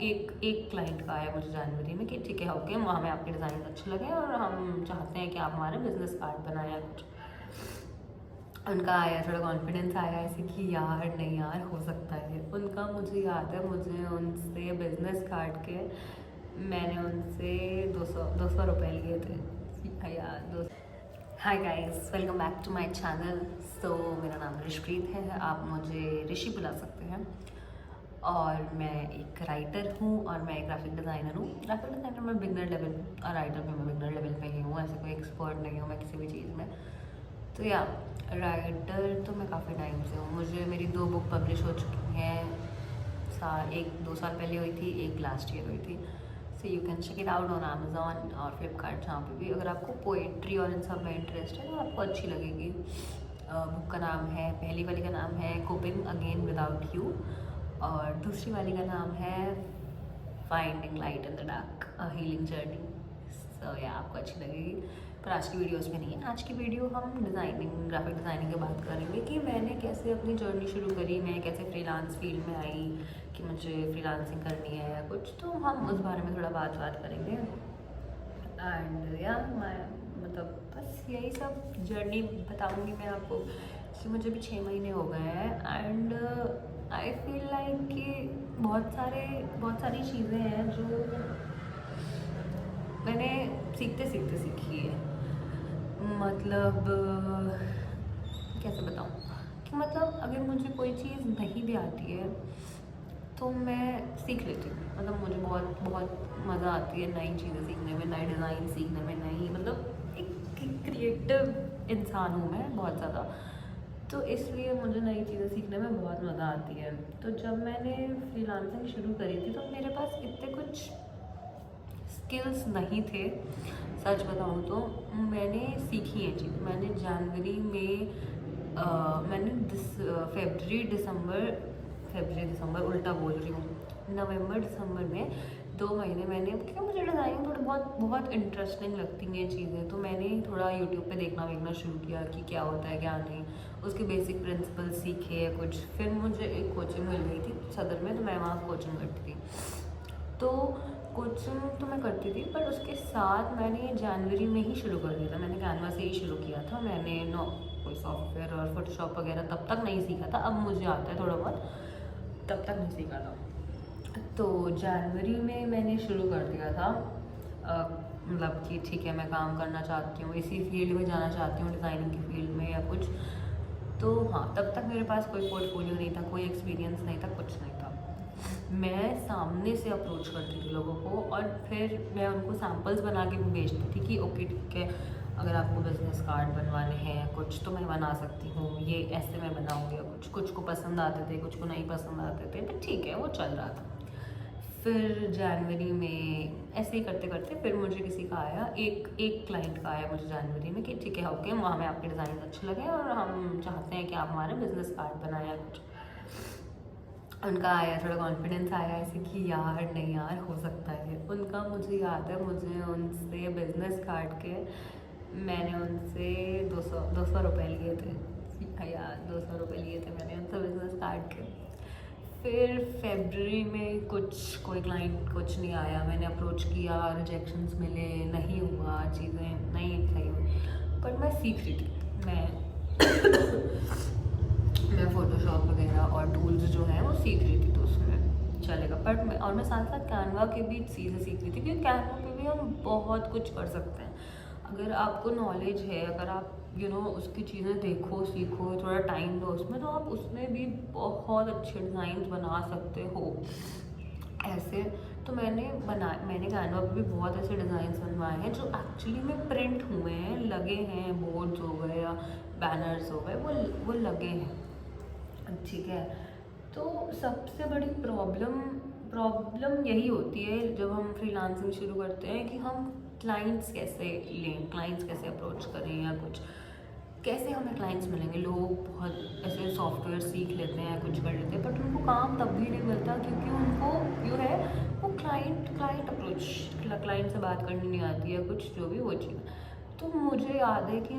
एक एक क्लाइंट का आया मुझे जनवरी में कि ठीक है ओके, हमें आपके डिज़ाइन अच्छे लगे और हम चाहते हैं कि आप हमारे बिजनेस कार्ड बनाएं या कुछ। उनका आया, थोड़ा कॉन्फिडेंस आया ऐसे कि यार नहीं यार हो सकता है। उनका मुझे याद है, मुझे उनसे बिजनेस कार्ड के मैंने उनसे 200 रुपये लिए थे यार। Hi guys, welcome back to my channel. So मेरा नाम ऋषप्रीत है, आप मुझे ऋषि बुला सकते हैं। और मैं एक राइटर हूँ और मैं एक ग्राफिक डिज़ाइनर हूँ। ग्राफिक डिज़ाइनर में बिगनर लेवल और राइटर भी मैं बिगनर लेवल पे ही हूँ, ऐसे कोई एक्सपर्ट नहीं हूँ मैं किसी भी चीज़ में। तो या राइटर तो मैं काफ़ी टाइम से हूँ। मुझे मेरी 2 बुक पब्लिश हो चुकी हैं, एक 2 साल पहले हुई थी, एक लास्ट ईयर हुई थी। So you can check it out on Amazon और फ्लिपकार्ट, जहाँ पे भी अगर आपको पोएट्री और इन सब में इंटरेस्ट है तो आपको अच्छी लगेगी। बुक का नाम है, पहली वाली का नाम है कोपिंग अगेन विदाउट यू और दूसरी वाली का नाम है finding light in the dark, a healing journey. So yeah आपको अच्छी लगेगी। पर आज की वीडियो उसमें नहीं है। आज की वीडियो हम डिज़ाइनिंग, ग्राफिक डिज़ाइनिंग की बात करेंगे कि मैंने कैसे अपनी जर्नी शुरू करी, मैं कैसे फ्रीलांस फील्ड में आई कि मुझे फ्रीलांसिंग करनी है या कुछ। तो हम उस बारे में थोड़ा बात करेंगे। एंड या मैं मतलब बस यही सब जर्नी बताऊंगी मैं आपको कि मुझे भी 6 महीने हो गए हैं। एंड आई फील लाइक कि बहुत सारी चीज़ें हैं जो मैंने सीखते सीखी है। मतलब कैसे बताऊँ कि मतलब अगर मुझे कोई चीज़ नहीं भी आती है तो मैं सीख लेती हूँ। मतलब मुझे बहुत मज़ा आती है नई चीज़ें सीखने में, नए डिज़ाइन सीखने में, नई मतलब एक क्रिएटिव इंसान हूँ मैं बहुत ज़्यादा। तो इसलिए मुझे नई चीज़ें सीखने में बहुत मज़ा आती है। तो जब मैंने फ्रीलांसिंग शुरू करी थी तो मेरे पास इतने कुछ स्किल्स नहीं थे। सच बताऊँ तो मैंने सीखी है चीज़। मैंने जनवरी में मैंने फरवरी दिसंबर उल्टा बोल रही हूँ, नवंबर दिसंबर में 2 महीने मैंने, क्योंकि मुझे डिज़ाइनिंग थोड़ी बहुत इंटरेस्टिंग लगती हैं चीज़ें, तो मैंने थोड़ा यूट्यूब पे देखना शुरू किया कि क्या होता है क्या नहीं, उसके बेसिक प्रिंसिपल सीखे कुछ। फिर मुझे एक कोचिंग मिल गई थी सदर में, तो मैं वहाँ कोचिंग करती थी। तो कोचिंग तो मैं करती थी, पर उसके साथ मैंने जनवरी में ही शुरू कर दिया था। मैंने कैनवा से ही शुरू किया था। मैंने कोई सॉफ्टवेयर और फोटोशॉप वगैरह तब तक नहीं सीखा था। अब मुझे आता है थोड़ा बहुत, तब तक नहीं सीखा था। तो जनवरी में मैंने शुरू कर दिया था मतलब कि ठीक है मैं काम करना चाहती हूँ, इसी फील्ड में जाना चाहती हूँ, डिज़ाइनिंग की फील्ड में या कुछ। तो हाँ, तब तक मेरे पास कोई पोर्टफोलियो नहीं था, कोई एक्सपीरियंस नहीं था, कुछ नहीं था। मैं सामने से अप्रोच करती थी लोगों को और फिर मैं उनको सैम्पल्स बना के भी भेजती थी कि ओके ठीक है, अगर आपको बिजनेस कार्ड बनवाने हैं कुछ तो मैं बना सकती हूँ, ये ऐसे मैं बनाऊँगी या कुछ को पसंद आते थे, कुछ को नहीं पसंद आते थे, तो ठीक है वो चल रहा था। फिर जनवरी में ऐसे ही करते करते फिर मुझे किसी का आया, एक क्लाइंट का आया मुझे जनवरी में कि ठीक है ओके, हमें आपके डिज़ाइन अच्छे लगे और हम चाहते हैं कि आप हमारे बिजनेस कार्ड बनाएं या कुछ। उनका आया, थोड़ा कॉन्फिडेंस आया ऐसे कि यार नहीं यार हो सकता है। उनका मुझे याद है, मुझे उनसे बिजनेस कार्ड के मैंने उनसे 200 रुपये लिए थे यार, 200 रुपये लिए थे मैंने उनसे बिजनेस कार्ड के। फिर फरवरी में कोई क्लाइंट कुछ नहीं आया, मैंने अप्रोच किया, रिजेक्शंस मिले, नहीं हुआ, चीज़ें नहीं सही हुई। पर मैं सीख रही थी, मैं फ़ोटोशॉप वगैरह और टूल्स जो हैं वो सीख रही थी, तो उसमें चलेगा। बट मैं साथ साथ कैनवा के भी चीज़ें सीख रही थी, क्योंकि कैनवा पे भी हम बहुत कुछ कर सकते हैं अगर आपको नॉलेज है, अगर आप उसकी चीज़ें देखो, सीखो, थोड़ा टाइम दो उसमें, तो आप उसमें भी बहुत अच्छे डिज़ाइन बना सकते हो ऐसे। तो मैंने कैनवा पे भी बहुत ऐसे डिज़ाइन बनवाए हैं जो एक्चुअली में प्रिंट हुए हैं, लगे हैं, बोर्ड्स हो गए या बैनर्स हो गए, वो लगे हैं, ठीक है। तो सबसे बड़ी प्रॉब्लम यही होती है जब हम फ्रीलांसिंग शुरू करते हैं कि हम क्लाइंट्स कैसे लें, क्लाइंट्स कैसे अप्रोच करें या कुछ, कैसे हमें क्लाइंट्स मिलेंगे। लोग बहुत ऐसे सॉफ्टवेयर सीख लेते हैं, कुछ कर लेते हैं, बट उनको काम तब भी नहीं मिलता क्योंकि उनको जो है वो क्लाइंट से बात करनी नहीं आती है, कुछ जो भी वो चीज़। तो मुझे याद है कि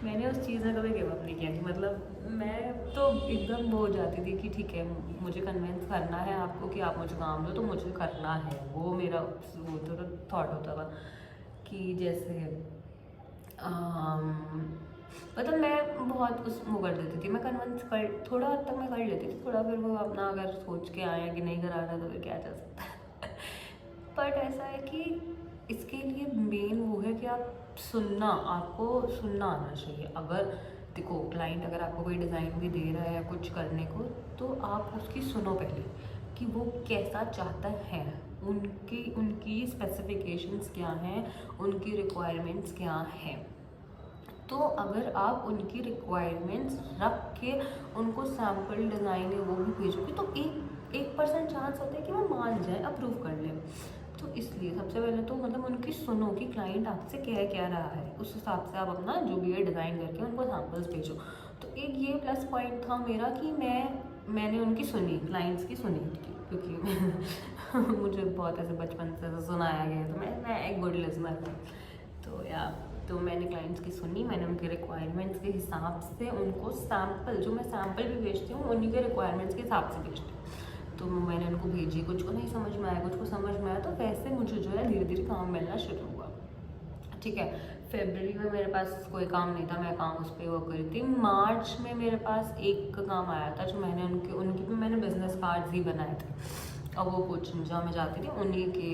मैंने उस चीज़ में कभी गिव अप नहीं किया कि मतलब मैं तो एकदम वो हो जाती थी कि ठीक है, मुझे कन्विंस करना है आपको कि आप मुझे काम दो तो मुझे करना है, वो मेरा वो तो थॉट होता था कि जैसे मतलब मैं बहुत उस वो कर देती थी, मैं कन्विंस कर थोड़ा हद तक मैं कर लेती थी, थोड़ा फिर वो अपना अगर सोच के आए कि नहीं कराना तो फिर क्या जा सकता है। बट ऐसा है कि इसके लिए मेन वो है कि आप सुनना, आपको सुनना आना चाहिए। अगर देखो क्लाइंट अगर आपको कोई डिज़ाइन भी दे रहा है या कुछ करने को, तो आप उसकी सुनो पहले कि वो कैसा चाहता है, उनकी उनकी स्पेसिफिकेशंस क्या हैं, उनकी रिक्वायरमेंट्स क्या हैं। तो अगर आप उनकी रिक्वायरमेंट्स रख के उनको सैम्पल डिज़ाइन है वो भी भेजोगे तो 1% चांस होता है कि वो मान जाए, अप्रूव कर लें। तो इसलिए सबसे पहले तो मतलब उनकी सुनो कि क्लाइंट आपसे कह क्या रहा है, उस हिसाब से आप अपना जो भी है डिज़ाइन करके उनको सैम्पल्स भेजो। तो एक ये प्लस पॉइंट था मेरा कि मैंने उनकी सुनी, क्लाइंट्स की सुनी, क्योंकि मुझे बहुत ऐसे बचपन से ऐसा सुनाया गया है, तो मैं एक गुड लिसनर हूँ। तो तो मैंने क्लाइंट्स की सुनी, मैंने उनके रिक्वायरमेंट्स के हिसाब से उनको सैम्पल, जो मैं सैम्पल भी भेजती हूँ उन्हीं के रिक्वायरमेंट्स के हिसाब से भेजती हूँ। तो मैंने उनको भेजी, कुछ को नहीं समझ में आया, कुछ को समझ में आया, तो वैसे मुझे जो है धीरे धीरे काम मिलना शुरू हुआ। ठीक है, फरवरी में मेरे पास कोई काम नहीं था, मैं काम उस पर वर्क करी थी। मार्च में मेरे पास एक काम आया था जो मैंने उनकी भी मैंने बिजनेस कार्ड्स ही बनाए थे, और वो कोचिंग जहाँ मैं जाती थी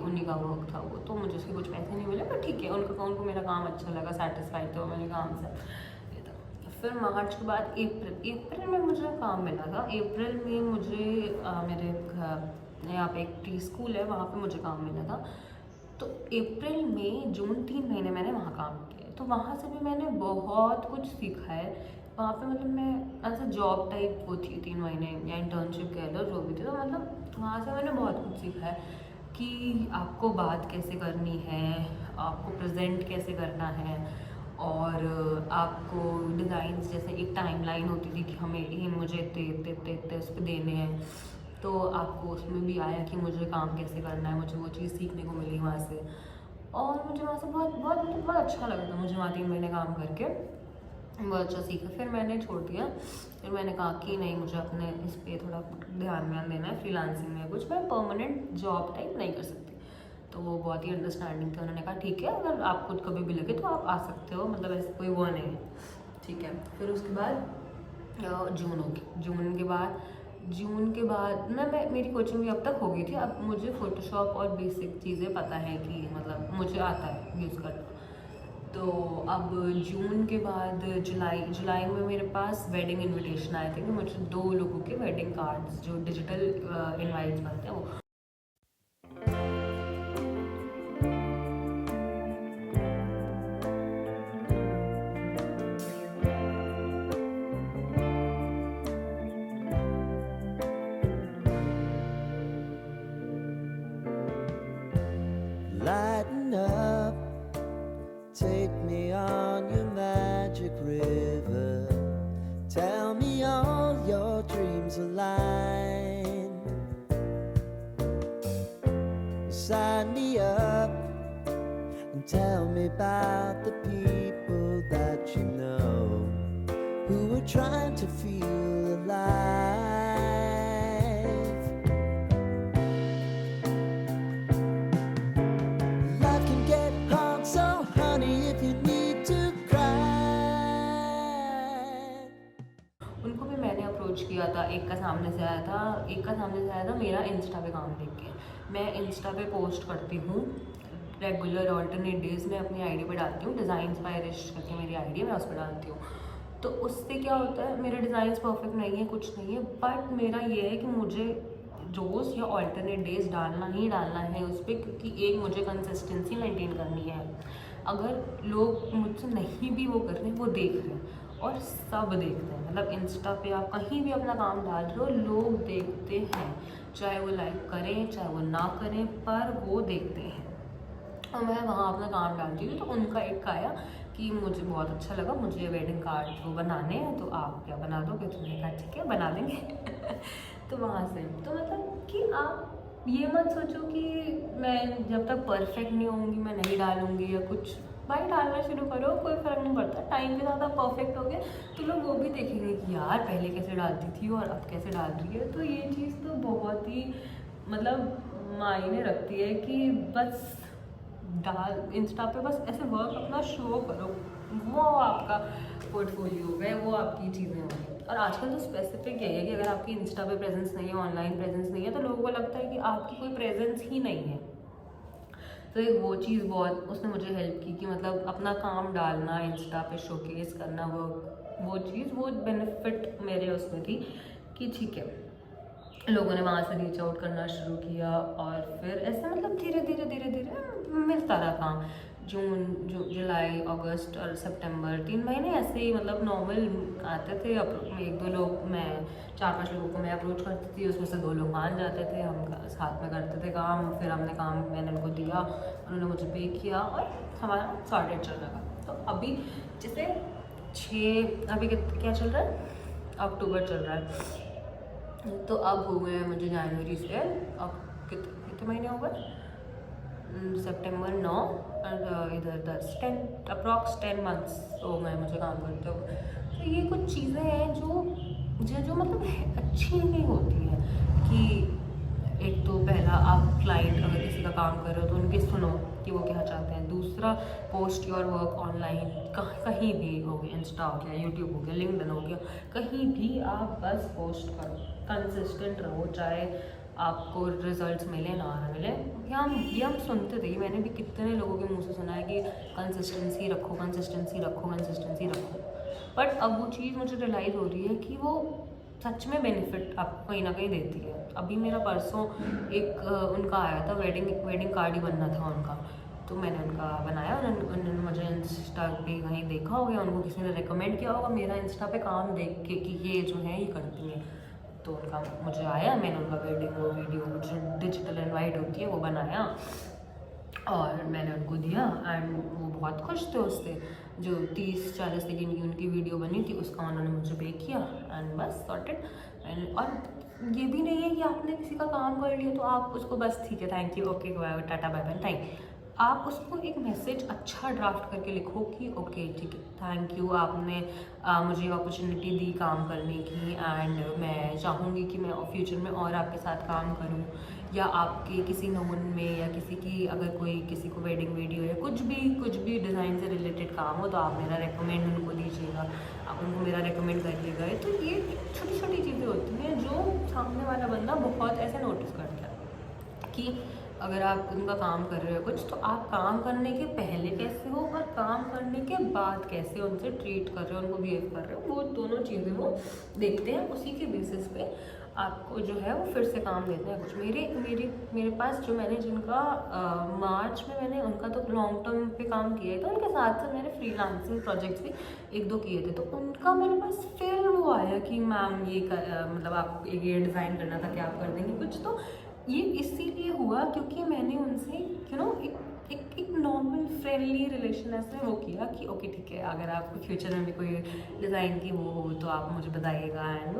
उन्हीं का वर्क था वो, तो मुझे उसके कुछ पैसे नहीं मिले, बट ठीक है, उनको मेरा काम अच्छा लगा, सेटिस्फाइड थे मेरे काम से। ये था। फिर मार्च के बाद अप्रैल में मुझे काम मिला था। अप्रैल में मुझे मेरे यहाँ पे एक प्री स्कूल है, वहाँ पे मुझे काम मिला था। तो अप्रैल मई जून 3 महीने मैंने वहाँ काम किया है, तो वहाँ से भी मैंने बहुत कुछ सीखा है। वहाँ पे मतलब मैं ऐसा जॉब टाइप वो थी 3 महीने, या इंटर्नशिप कह लो जो भी थी, तो मतलब वहाँ से मैंने बहुत कुछ सीखा है कि आपको बात कैसे करनी है, आपको प्रेजेंट कैसे करना है, और आपको डिज़ाइंस जैसे एक टाइमलाइन होती थी कि हमें ये मुझे इतने उस पर देने हैं, तो आपको उसमें भी आया कि मुझे काम कैसे करना है, मुझे वो चीज़ सीखने को मिली वहाँ से। और मुझे वहाँ से बहुत बहुत मतलब बहुत अच्छा लगा था, मुझे वहाँ 3 महीने काम करके बहुत अच्छा सीखा। फिर मैंने छोड़ दिया, फिर मैंने कहा कि नहीं, मुझे अपने इस पे थोड़ा ध्यान देना है, फ्रीलांसिंग में कुछ, मैं परमानेंट जॉब टाइप नहीं कर सकती। तो वो बहुत ही अंडरस्टैंडिंग थे, उन्होंने कहा ठीक है, अगर आपको कभी भी लगे तो आप आ सकते हो, मतलब ऐसे कोई वो नहीं है। ठीक है, फिर उसके बाद जून होगी, जून के बाद मैं मेरी कोचिंग भी अब तक हो गई थी। अब मुझे फ़ोटोशॉप और बेसिक चीज़ें पता है कि मतलब मुझे आता है यूज़ करना। तो अब जून के बाद जुलाई में मेरे पास वेडिंग इनविटेशन आए थे कि मुझे 2 लोगों के वेडिंग कार्ड्स जो डिजिटल इनवाइट्स बनते हैं वो। Lighten up, take me on your magic river. Tell me all your dreams align. Sign me up and tell me about the people that you know who are trying to feel alive. Life can get hard, so honey, if you need to cry. उनको भी मैंने approach किया था, एक का सामने से आया था मेरा इंस्टा पे काम देख के। मैं इंस्टा पे पोस्ट करती हूँ रेगुलर, ऑल्टरनेट डेज में अपनी आईडी पे डालती हूँ, डिज़ाइंस बाय रिश करके मेरी आईडी है, मैं उस पर डालती हूँ। तो उससे क्या होता है, मेरे डिज़ाइंस परफेक्ट नहीं है, कुछ नहीं है, बट मेरा ये है कि मुझे रोज़ या ऑल्टरनेट डेज डालना ही डालना है उस पर, क्योंकि एक मुझे कंसिस्टेंसी मेंटेन करनी है। अगर लोग मुझसे नहीं भी वो कर रहे हैं, वो देख रहे हैं, और सब देखते हैं, मतलब इंस्टा पे आप कहीं भी अपना काम डाल रहे हो, लोग देखते हैं, चाहे वो लाइक करें चाहे वो ना करें, पर वो देखते हैं। और मैं वहाँ अपना काम डालती हूँ, तो उनका एक आया कि मुझे बहुत अच्छा लगा, मुझे वेडिंग कार्ड वो बनाने हैं, तो आप क्या बना दोगे? तो मैंने कहा ठीक है, बना देंगे। तो वहाँ से तो मतलब कि आप ये मत सोचो कि मैं जब तक परफेक्ट नहीं होंगी मैं नहीं डालूँगी या कुछ, भाई डालना शुरू करो, कोई फ़र्क नहीं पड़ता, टाइम के साथ आप परफेक्ट हो गए तो लोग वो भी देखेंगे कि यार पहले कैसे डालती थी और अब कैसे डाल रही है। तो ये चीज़ तो बहुत ही मतलब मायने रखती है कि बस इंस्टा पे बस ऐसे वर्क अपना शो करो, वो आपका पोर्टफोलियो है, वो आपकी चीज़ें होंगी। और आजकल तो स्पेसिफिक यही है कि अगर आपकी इंस्टा पे प्रेजेंस नहीं है, ऑनलाइन प्रेजेंस नहीं है, तो लोगों को लगता है कि आपकी कोई प्रेजेंस ही नहीं है। तो एक वो चीज़ बहुत उसने मुझे हेल्प की कि मतलब अपना काम डालना, इंस्टा पे शोकेस करना, वो चीज़ वो बेनिफिट मेरे उसमें थी कि ठीक है, लोगों ने वहाँ से रीच आउट करना शुरू किया और फिर ऐसे मतलब धीरे धीरे मिलता रहा काम। जून जुलाई अगस्त और सितंबर 3 महीने ऐसे ही मतलब नॉर्मल आते थे। एक दो लोग, मैं 4-5 लोगों को मैं अप्रोच करती थी, उसमें से 2 लोग मान जाते थे, हम साथ में करते थे काम। फिर हमने काम मैंने उनको दिया, उन्होंने मुझे पे किया और हमारा सॉर्टेड चल रहा था। तो अभी जैसे अभी क्या चल रहा है, अक्टूबर चल रहा है, तो अब हो गए मुझे जनवरी से अब कितने महीने हो गए, सितंबर 9 और इधर 10 अप्रॉक्स 10 मंथ्स हो गए मुझे काम करते हुए। तो ये कुछ चीज़ें हैं जो मतलब अच्छी नहीं होती है कि एक तो पहला आप क्लाइंट अगर किसी का काम कर रहे हो तो उनकी सुनो कि वो क्या चाहते हैं। दूसरा, पोस्ट योर वर्क ऑनलाइन, कहीं भी हो गया, इंस्टा हो गया, यूट्यूब हो गया, लिंक्डइन हो गया, कहीं भी आप बस पोस्ट करो, कंसिस्टेंट रहो, चाहे आपको रिजल्ट्स मिले ना मिले। ये हम सुनते थे, मैंने भी कितने लोगों के मुंह से सुना है कि कंसिस्टेंसी रखो, कंसिस्टेंसी रखो, कंसिस्टेंसी रखो। बट अब वो चीज़ मुझे रियलाइज़ हो रही है कि वो सच में बेनिफिट आपको कहीं ना कहीं देती है। अभी मेरा परसों एक उनका आया था, वेडिंग कार्ड ही बनना था उनका, तो मैंने उनका बनाया। उन्होंने मुझे इंस्टा पे कहीं देखा होगा, उनको किसी ने रिकमेंड किया होगा मेरा इंस्टा पे काम देख के कि ये जो है ये करती हैं, तो उनका मुझे आया, मैंने उनका वेडिंग वो वीडियो जो डिजिटल इनवाइट होती है वो बनाया और मैंने उनको दिया एंड वो बहुत खुश थे उससे। जो 30-40 सेकेंड की उनकी वीडियो बनी थी उसका उन्होंने मुझे पे किया एंड बस सॉर्टेड। और ये भी नहीं है कि आपने किसी का काम कर लिया तो आप उसको बस ठीक है, thank you, okay, tata, bye bye, thank. आप उसको एक मैसेज अच्छा ड्राफ्ट करके लिखो कि ओके ठीक है, थैंक यू, आपने मुझे अपॉर्चुनिटी दी काम करने की एंड मैं चाहूँगी कि मैं फ्यूचर में और आपके साथ काम करूँ, या आपके किसी नोन में या किसी की अगर कोई किसी को वेडिंग वीडियो या कुछ भी डिज़ाइन से रिलेटेड काम हो तो आप मेरा रेकमेंड उनको दीजिएगा, आप उनको मेरा रेकमेंड करिएगा। तो ये छोटी छोटी चीज़ें होती हैं जो सामने वाला बंदा बहुत ऐसे नोटिस करता है कि अगर आप उनका काम कर रहे हो कुछ, तो आप काम करने के पहले कैसे हो और काम करने के बाद कैसे उनसे ट्रीट कर रहे हो, उनको बिहेव कर रहे हो, वो दोनों चीज़ें वो देखते हैं। उसी के बेसिस पे आपको जो है वो फिर से काम देते हैं कुछ। मेरे पास जो मैंने जिनका मार्च में मैंने उनका तो लॉन्ग टर्म पे काम किया है, तो उनके साथ साथ मैंने फ्रीलांसिंग प्रोजेक्ट्स भी 1-2 किए थे। तो उनका मेरे पास फिर वो आया कि मैम ये मतलब आप ये डिज़ाइन करना था, क्या आप कर देंगे कुछ। तो ये इसीलिए हुआ क्योंकि मैंने उनसे एक नॉर्मल फ्रेंडली रिलेशन ऐसे वो किया कि ओके ठीक है, अगर आपको फ्यूचर में भी कोई डिज़ाइन की वो हो तो आप मुझे बताइएगा and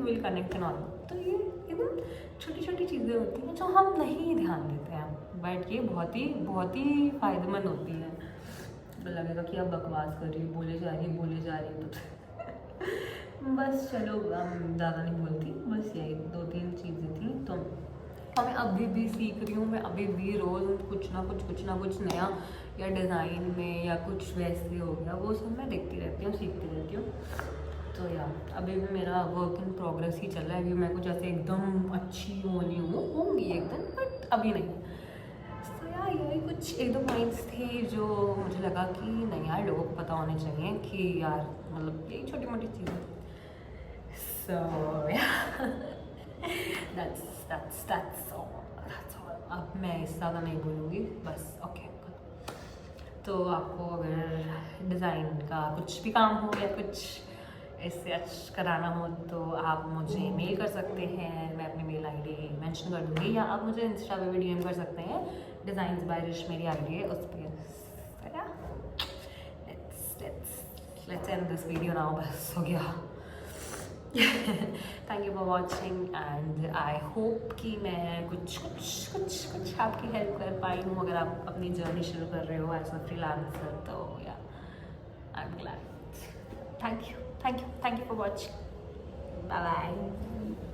will connect and all. तो ये एकदम छोटी छोटी चीज़ें होती हैं जो हम नहीं ध्यान देते हैं, बट ये बहुत ही फ़ायदेमंद होती है। तो लगेगा कि आप बकवास कर रही हो, बोले जा रही तो बस चलो, ज़्यादा नहीं बोलती, बस यही 2-3 चीज़ें थी। तो मैं अभी भी सीख रही हूँ, मैं अभी भी रोज़ कुछ ना कुछ नया या डिज़ाइन में या कुछ वैसे हो गया वो सब मैं देखती रहती हूँ, सीखती रहती हूँ। तो यार अभी भी मेरा वर्क इन प्रोग्रेस ही चल रहा है। अभी मैं कुछ ऐसे एकदम अच्छी होंगी एक दिन, बट अभी नहीं। तो यार यही कुछ 1-2 पॉइंट्स थे जो मुझे लगा कि नहीं यार लोगों को पता होने चाहिए कि यार मतलब यही छोटी मोटी चीज़ें। सो that's all। अब मैं इससे ज़्यादा नहीं बोलूँगी, बस ओके। तो आपको अगर डिज़ाइन का कुछ भी काम हो या कुछ ऐसे कराना हो तो आप मुझे मेल कर सकते हैं, मैं अपनी मेल आईडी मेंशन कर दूँगी, या आप मुझे इंस्टा पे भी डीएम कर सकते हैं, डिज़ाइंस बाय रिश मेरी आईडी है उस पर। Let's end this video now, बस हो गया। Thank you for watching and I hope कि मैं कुछ आपकी हेल्प कर पाई हूँ अगर आप अपनी जर्नी शुरू कर रहे हो एज अ फ्रीलांसर, तो या I am glad. Thank you for watching. Bye bye.